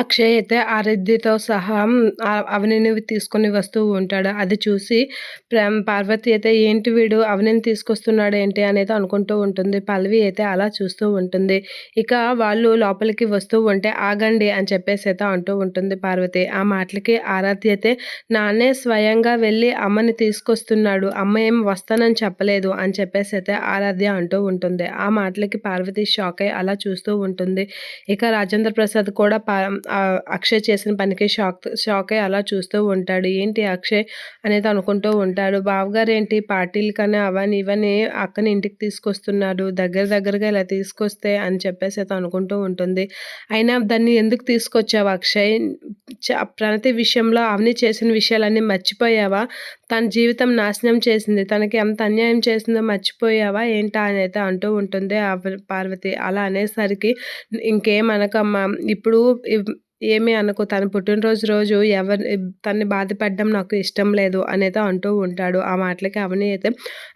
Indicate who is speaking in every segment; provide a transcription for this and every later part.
Speaker 1: అక్షయ్ అయితే ఆరాధ్యతో సహా అవనిని తీసుకొని వస్తూ ఉంటాడు. అది చూసి పార్వతి అయితే ఏంటి వీడు అవనిని తీసుకొస్తున్నాడేంటి అనేది అనుకుంటూ ఉంటుంది. పల్లవి అయితే అలా చూస్తూ ఉంటుంది. ఇక వాళ్ళు లోపలికి వస్తూ ఉంటే ఆగండి అని చెప్పేసి అయితే అంటూ ఉంటుంది పార్వతి. ఆ మాటలకి ఆరాధ్య అయితే నాన్నే స్వయంగా వెళ్ళి అమ్మని తీసుకొస్తున్నాడు. అమ్మ ఏం వస్తానని చెప్పలేదు అని చెప్పేసి అయితే ఆరాధ్య అంటూ ఉంటుంది. ఆ మాటలకి పార్వతి షాక్ అయ్యి అలా చూస్తూ ఉంటుంది. ఇక రాజేంద్ర ప్రసాద్ కూడా అక్షయ్ చేసిన పనికి షాక్ అయ్యి అలా చూస్తూ ఉంటాడు. ఏంటి అక్షయ్ అనేది అనుకుంటూ ఉంటాడు. బావగారు ఏంటి పార్టీలకని అవని ఇవని అక్కని ఇంటికి తీసుకొస్తున్నాడు. దగ్గరగా ఇలా తీసుకొస్తే అని చెప్పేసి అయితే అనుకుంటూ ఉంటుంది. అయినా దాన్ని ఎందుకు తీసుకొచ్చావు అక్షయ్? ప్రణతి విషయంలో అవని చేసిన విషయాలన్నీ మర్చిపోయావా? తన జీవితం నాశనం చేసింది. తనకి ఎంత అన్యాయం చేసిందో మర్చిపోయావా ఏంటా అని అయితే అంటూ ఉంటుంది పార్వతి. అలా అనేసరికి ఇంకేమనకమ్మా ఇప్పుడు ఏమీ అనకు. తన పుట్టినరోజు రోజు తనని బాధపెట్టడం నాకు ఇష్టం లేదు అనేది అంటూ ఉంటాడు. ఆ మాటలకి అవని అయితే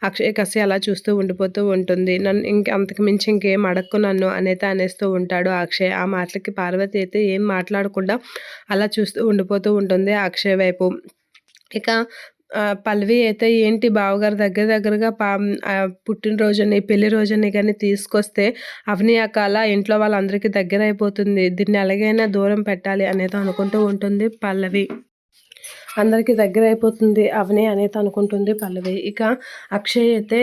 Speaker 1: అక్షయ్ కసి అలా చూస్తూ ఉండిపోతూ ఉంటుంది. నన్ను అంతకు మించి ఇంకేం అడక్కు నన్ను అనేది అనేస్తూ ఉంటాడు అక్షయ్. ఆ మాటలకి పార్వతి అయితే ఏం మాట్లాడకుండా అలా చూస్తూ ఉండిపోతూ ఉంటుంది అక్షయ్ వైపు. ఇక పల్లవి అయితే ఏంటి బావగారు దగ్గరగా పుట్టినరోజుని, పెళ్లి రోజుని గాని తీసుకొస్తే అవని అక్క అలా ఇంట్లో వాళ్ళందరికీ దగ్గరైపోతుంది. దీన్ని ఎలాగైనా దూరం పెట్టాలి అనేది అనుకుంటూ ఉంటుంది పల్లవి. అందరికీ దగ్గరైపోతుంది అవని అనేది అనుకుంటుంది పల్లవి. ఇక అక్షయ్ అయితే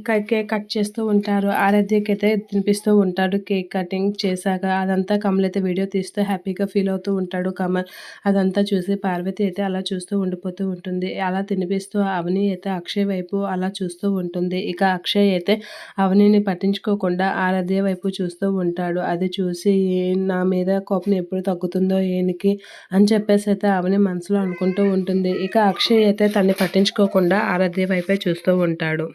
Speaker 1: కేక్ కట్ చేస్తూ ఉంటారు. ఆరాధ్యకి అయితే తినిపిస్తూ ఉంటాడు. కేక్ కటింగ్ చేశాక అదంతా కమల్ అయితే వీడియో తీస్తూ హ్యాపీగా ఫీల్ అవుతూ ఉంటాడు కమల్. అదంతా చూసి పార్వతి అయితే అలా చూస్తూ ఉండిపోతూ ఉంటుంది. అలా తినిపిస్తూ అవని అయితే అక్షయ్ వైపు అలా చూస్తూ ఉంటుంది. ఇక అక్షయ్ అయితే అవనిని పట్టించుకోకుండా ఆరాధ్య వైపు చూస్తూ ఉంటాడు. అది చూసి నా మీద కోపం ఎప్పుడు తగ్గుతుందో ఈయనకి అని చెప్పేసి అయితే అవని మనసులో అనుకుంటూ ఉంటుంది. ఇక అక్షయ్ అయితే తన్ని పట్టించుకోకుండా ఆరాధ్య వైపే చూస్తూ ఉంటాడు.